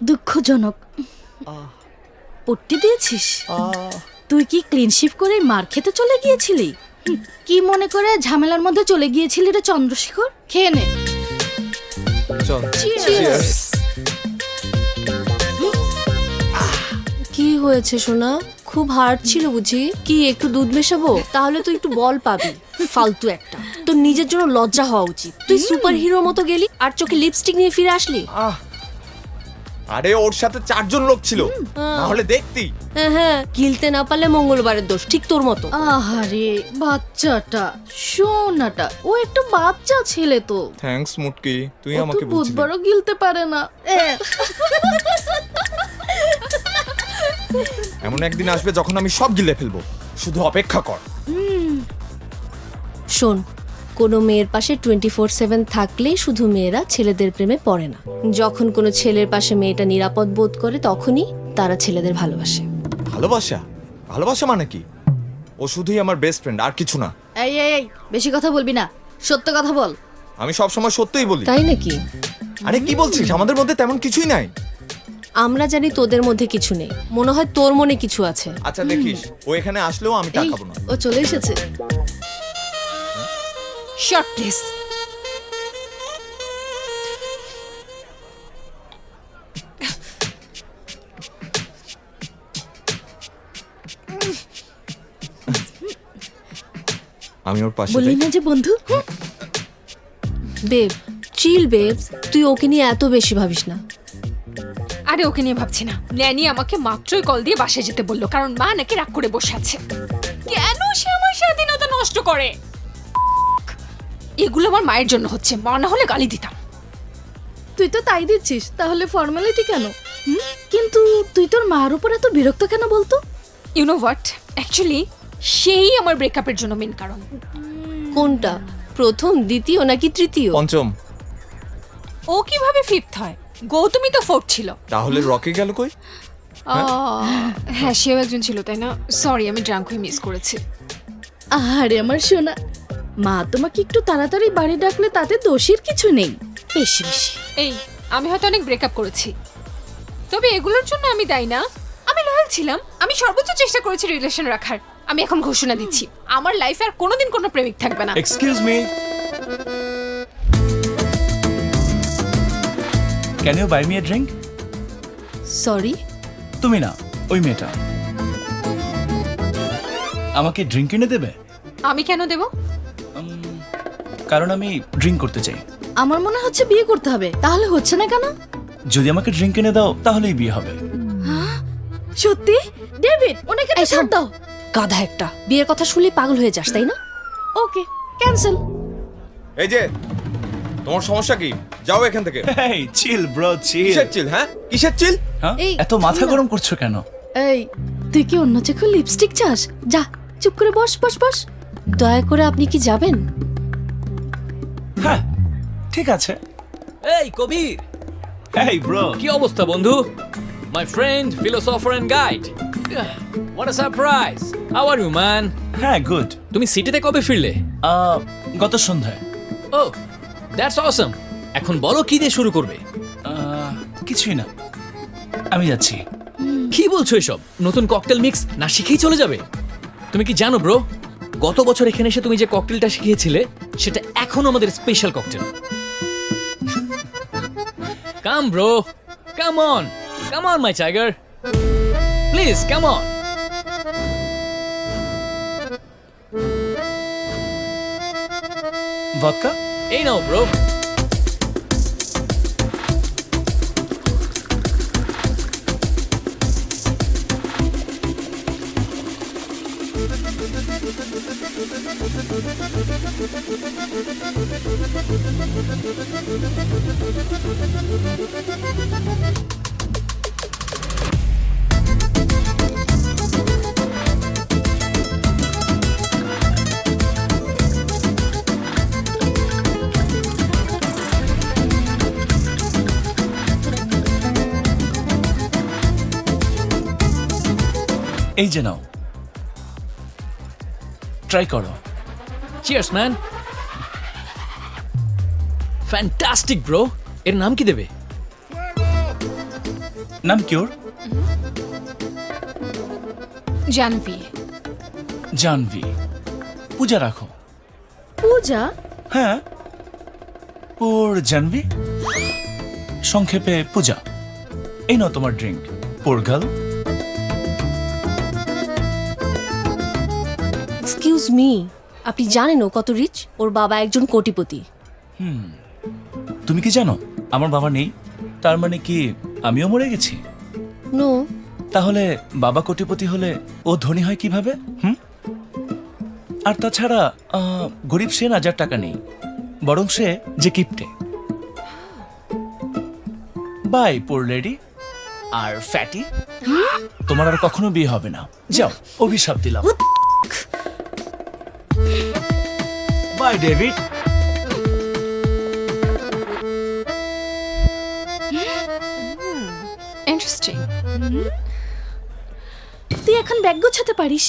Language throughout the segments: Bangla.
দুঃখজনক। পট্টি দিয়েছিস? তুই কি ক্লিন শিপ করে মার খেতে চলে গিয়েছিলি? কি মনে করে ঝামেলার মধ্যে চলে গিয়েছিলি রে চন্দ্রশেখর? খেয়ে নে। কি হয়েছে সোনা? খুব হার্ড ছিল বুঝি? কি একটু দুধ মেশাবো? তাহলে তুই একটু বল পাবি। ফালতু একটা। তোর নিজের জন্য লজ্জা হওয়া উচিত। তুই সুপার হিরোর মতো গেলি আর চোখে লিপস্টিক নিয়ে ফিরে আসলি। আরে ওর সাথে 4 জন লোক ছিল, তাহলে দেখতি। হ্যাঁ, গিলতে না পারলে মঙ্গলবারের দোষ, ঠিক তোর মতো। আহারে বাচ্চাটা, সোনাটা, ও একটা বাচ্চা ছেলে তো। থ্যাঙ্কস মুটকি, তুই ও তো আমাকে বুঝিয়ে বুধবারও গিলতে পারে না। এমন একদিন আসবে যখন আমি সব গিলে ফেলবো, শুধু অপেক্ষা কর। শোন, কোনো মেয়ের পাশে 24/7 থাকলেই শুধু মেয়েরা ছেলেদের প্রেমে পড়ে না। যখন কোনো ছেলের পাশে মেয়েটা নিরাপদ বোধ করে তখনই তারা ছেলেদের ভালোবাসে। ভালোবাসা? ভালোবাসা মানে কি? ও শুধুই আমার বেস্ট ফ্রেন্ড, আর কিছু না। এই এই এই, বেশি কথা বলবি না, সত্য কথা বল। আমি সব সময় সত্যিই বলি। তাই নাকি? আরে কি বলছিস? আমাদের মধ্যে তেমন কিছুই নাই। আমরা জানি তোদের মধ্যে কিছু নেই, মনে হয় তোর মনে কিছু আছে। আচ্ছা দেখিস, ও এখানে আসলেও আমি এই, টাকাবো না। ও চলে এসেছে। Short please. আমি ওর পাশে বললি না যে বন্ধু? বেব, চিল বেব, তুই ওকে নিয়ে এত বেশি ভাবিস না। আরে ওকে নিয়ে ভাবছি না। ন্যানি আমাকে মাত্রই কল দিয়ে বাসায় যেতে বললো, কারণ মা নাকি রাগ করে বসে আছে। কেন সে আমার স্বাধীনতা নষ্ট করে? এগুলো আমার মায়ের জন্য হচ্ছে, মা না হলে গালি দিতাম। তুই তো তাই দিচ্ছিস, তাহলে ফর্মালিটি কেন? কিন্তু তুই তোর মার উপর এত বিরক্ত কেন বলতো? ইউ নো হোয়াট, অ্যাকচুয়ালি সেই আমার ব্রেকআপের জন্য মেন কারণ। কোনটা, প্রথম, দ্বিতীয় নাকি তৃতীয়? পঞ্চম। ও কিভাবে ফিফথ হয়? গৌতমী তো ফোর্থ ছিল। তাহলে রকি গেল কই? হ্যাঁ, সেও একজন ছিল, তাই না? সরি, আমি ড্রাঙ্ক হয়ে মিস করেছি। আরে আমার সোনা, মা তোমাকে একটু তাড়াতাড়ি বাড়ি ডাকলে তাতে দোষের কিছু নেই। বেশি বেশি এই, আমি হয়তো অনেক ব্রেকআপ করেছি, তবে এগুলোর জন্য আমি দায়ী না। আমি লয়াল ছিলাম, আমি সর্বোচ্চ চেষ্টা করেছি রিলেশন রাখার। আমি এখন ঘোষণা দিচ্ছি, আমার লাইফে আর কোনোদিন কোনো প্রেমিক থাকবে না। Excuse me, can you buy me a drink? Sorry? তুমি না, ওই মেয়েটা। আমাকে ড্রিঙ্ক এনে দেবে? আমি কেন দেব? কারণ আমি ড্রিঙ্ক করতে চাই। আমার মনে হচ্ছে বিয়ে করতে হবে, তাহলে হচ্ছে না কেন? যদি আমাকে ড্রিঙ্ক এনে দাও তাহলেই বিয়ে হবে। সত্যি? ডেভিড, ওনাকে এই ছাড় দাও। গাধা একটা, বিয়ের কথা শুনলে পাগল হয়ে যাস, তাই না? ওকে, ক্যান্সেল। এই যে, তোমার সমস্যা কি? যাও এখান থেকে। হেই, চিল ব্রো, চিল। কিসের চিল? হ্যাঁ, কিসের চিল? হ্যাঁ, এই, এত মাথা শোনো। গরম করছো কেন? এই, তুই কি অন্য চোখে লিপস্টিক চাস? যা, চুপ করে বস বস বস। দয়া করে আপনি কি যাবেন? হ্যাঁ, ঠিক আছে। এই কবির, হেই ব্রো। কি অবস্থা বন্ধু? My friend, philosopher and guide. What a surprise. How are you man? হ্যাঁ, গুড। তুমি সিটিতে কবে ফিরলে? গত সন্ধ্যায়। ও, দ্যাটস অসাম। এখন বলো কি দিয়ে শুরু করবে? কিছুই না, আমি যাচ্ছি। কি বলছো এসব? নতুন ককটেল মিক্স না শিখেই চলে যাবে? তুমি কি জানো ব্রো, গত বছর এখানে এসে তুমি যে ককটেলটা শিখিয়েছিলে সেটা এখনো আমাদের special cocktail. Come bro, come on, come on my tiger, please come on. Vodka? এই নাও ব্রো। এই যে নাও, ট্রাই করো। Cheers man. Fantastic bro. এর নাম কি দেবে? নাম কিওর? জানভি। জাহ্নবী। পূজা রাখো। পূজা? হ্যাঁ, পোর জাহ্নবী, সংক্ষেপে পূজা। এই নাও তোমার ড্রিঙ্ক, পোর গার্ল। এক্সকিউজ মি, আপনি জানেন ও কত রিচ? ওর বাবা একজন কোটিপতি। তুমি কি জানো আমার বাবা নেই? তার মানে কি আমিও মরে গেছি? নো। তাহলে বাবা কোটিপতি হলে ও ধনী হয় কিভাবে? আর তাছাড়া গরিব সে না যার টাকা নেই, বরং সে যে কিপটে। Bye poor lady. আর ফ্যাটি, তোমার আর কখনো বিয়ে হবে না। যাও, অভিশাপ দিলাম। Bye David. ইন্টারেস্টিং। তুই এখন ব্যাগ গোছাতে পারিস।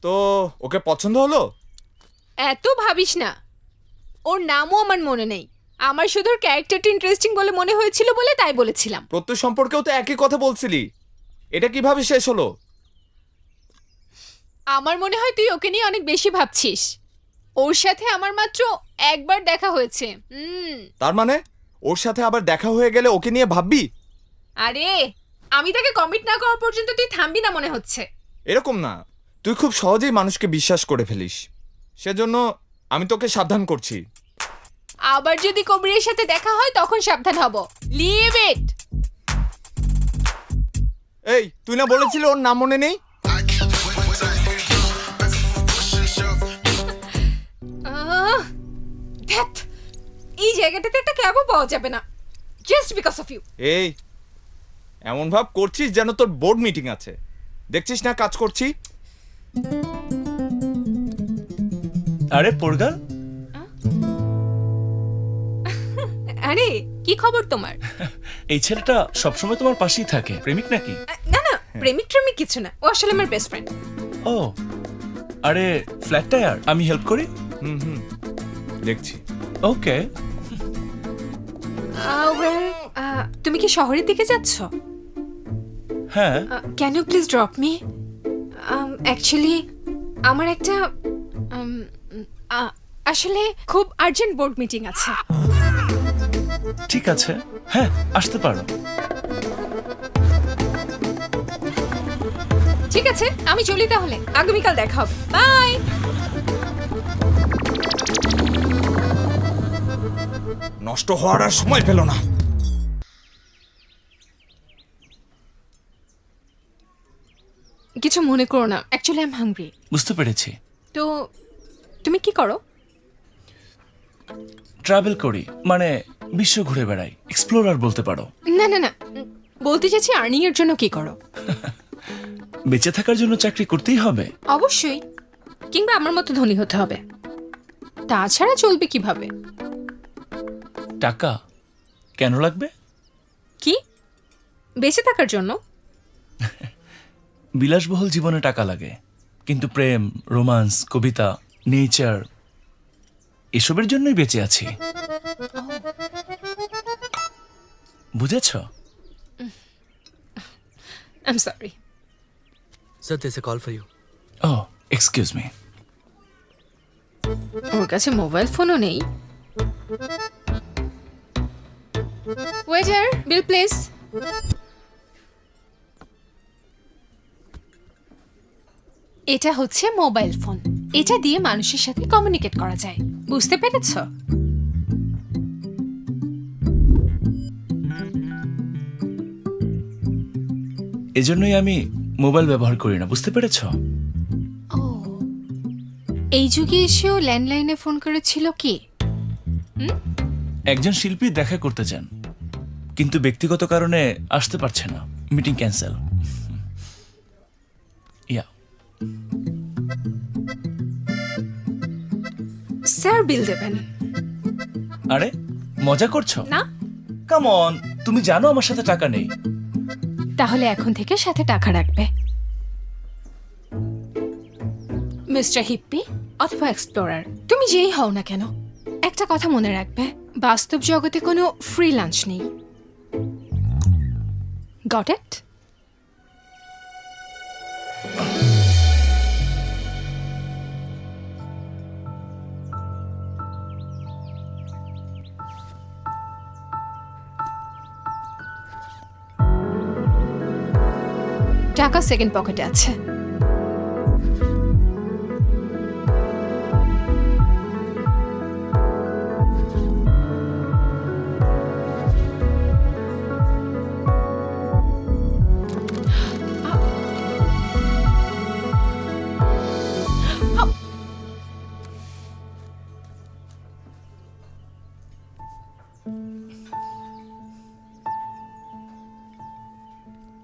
তো ওকে পছন্দ হলো? এত ভাবিস না, ওর নামও আমার মনে নেই। আমার শুধু ওর ক্যারেক্টারটা ইন্টারেস্টিং বলে মনে হয়েছিল বলে তাই বলেছিলাম। প্রত্যুষ সম্পর্কেও তো একই কথা বলছিলি, এটা কিভাবে শেষ হলো? আমার মনে হয় তুই ওকে নিয়ে অনেক বেশি ভাবছিস। ওর সাথে আমার মাত্র একবার দেখা হয়েছে। তার মানে ওর সাথে আবার দেখা হয়ে গেলে ওকে নিয়ে ভাববি? আরে, আমি তাকে কমিট না করা পর্যন্ত তুই থামবি না মনে হচ্ছে। এরকম না, তুই খুব সহজেই মানুষকে বিশ্বাস করে ফেলিস, সেজন্য আমি তোকে সাবধান করছি। আবার যদি কবিরের সাথে দেখা হয় তখন সাবধান হব। Leave it. এই, তুই না বলেছিলি ওর নাম মনে নেই? ধ্যাৎ, এই জায়গাটাতে একটা ক্যাবও পাওয়া যাবে না, জাস্ট বিকজ অফ ইউ। এই, এমন ভাব করছিস যেন তোর বোর্ড মিটিং আছে। দেখছিস না কাজ করছি? আরে পোর গার্ল, আরে, কি খবর তোমার? এই ছেলেটা সবসময় তোমার পাশেই থাকে, প্রেমিক নাকি? না না, প্রেমিক ট্রেমিক কিছু না, ও আসলে আমার বেস্ট ফ্রেন্ড। ও, আরে ফ্ল্যাট টায়ার, আমি হেল্প করি। হুম, দেখছি। ওকে। তুমি কি শহরের দিকে যাচ্ছ? হ্যাঁ। Can you please drop me? Actually আমার একটা আসলে খুব আর্জেন্ট বোর্ড মিটিং আছে। ঠিক আছে, হ্যাঁ আসতে পারো। ঠিক আছে, আমি চলি তাহলে। আগামীকাল দেখা হবে। বাই। নষ্ট হওয়ার আর সময় পেল না। কিছু মনে করো না, অ্যাকচুয়ালি আই এম হাংরি। বুঝতে পেরেছি। তো তুমি কি করো? ট্রাভেল করি, মানে বিশ্ব ঘুরে বেড়াই, এক্সপ্লোরার বলতে পারো। না না না, বলতে চাইছি আর্নিং এর জন্য কি করো? বেঁচে থাকার জন্য চাকরি করতেই হবে। অবশ্যই, কিংবা আমার মতো ধনী হতে হবে, তাছাড়া চলবে কিভাবে? টাকা কেন লাগবে? কি, বেঁচে থাকার জন্য? বিলাসবহুল জীবনে টাকা লাগে, কিন্তু প্রেম, রোমান্স, কবিতা, নেচার এসবের জন্যই বেঁচে আছি। বুঝেছ? I am sorry. Sir, there's a call for you. ও, এক্সকিউজ মি। ওর কাছে মোবাইল ফোনও নেই। Waiter, bill please. এটা হচ্ছে মোবাইল ফোন, এটা দিয়ে মানুষের সাথে কমিউনিকেট করা যায়, বুঝতে পেরেছো? এজন্যই আমি মোবাইল ব্যবহার করি না, বুঝতে পেরেছ? ও, এই যুগে এসেও ল্যান্ডলাইনে ফোন করেছিল কি? একজন শিল্পী দেখা করতে চান, কিন্তু ব্যক্তিগত কারণে আসতে পারছে না, মিটিং ক্যান্সেল। ইয়া। স্যার বিল দেবেন। আরে মজা করছো? না, কাম অন, তুমি জানো আমার সাথে টাকা নেই। তাহলে এখন থেকে সাথে টাকা রাখবে। মিস্টার হিপ্পি অথবা এক্সপ্লোরার, তুমি যেই হও না কেন, একটা কথা মনে রাখবে, বাস্তব জগতে কোনো ফ্রি লাঞ্চ নেই। Got it? টাকা সেকেন্ড পকেটে আছে।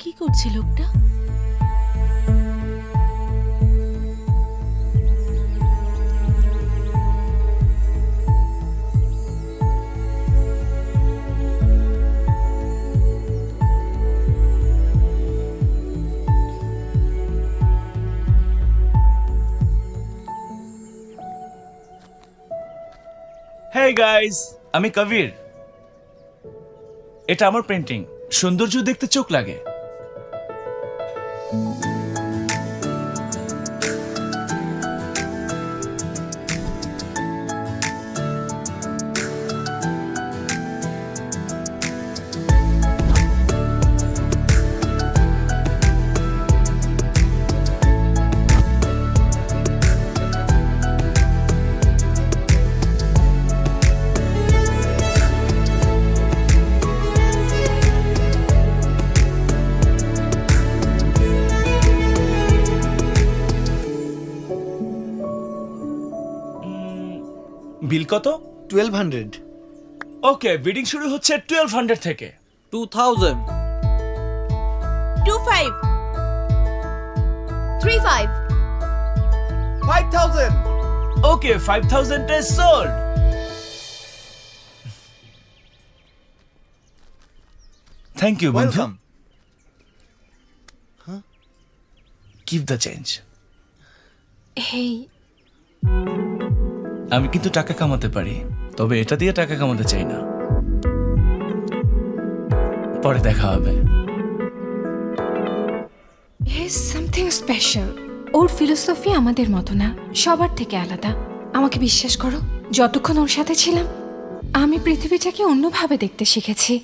কি করছে লোকটা? হেই গাইস, আমি কবির। এটা আমার পেন্টিং। সৌন্দর্য দেখতে চোখ লাগে। বিল কত? 1200. ওকে, বিডিং শুরু হচ্ছে 1200 থেকে। 2000. 25 35 5000. ওকে, 5000 এ সোল্ড। থ্যাংক ইউ বন্ধু। Welcome. Keep the change. Hey, আমি কিন্তু টাকা কামাতে পারি, তবে এটা দিয়ে টাকা কামাতে চাই না। পরে দেখা হবে। He is something special. Or philosophy আমাদের মতো না, সবার থেকে আলাদা। আমাকে বিশ্বাস করো, যতক্ষণ ওর সাথে ছিলাম আমি পৃথিবীটাকে অন্যভাবে দেখতে শিখেছি।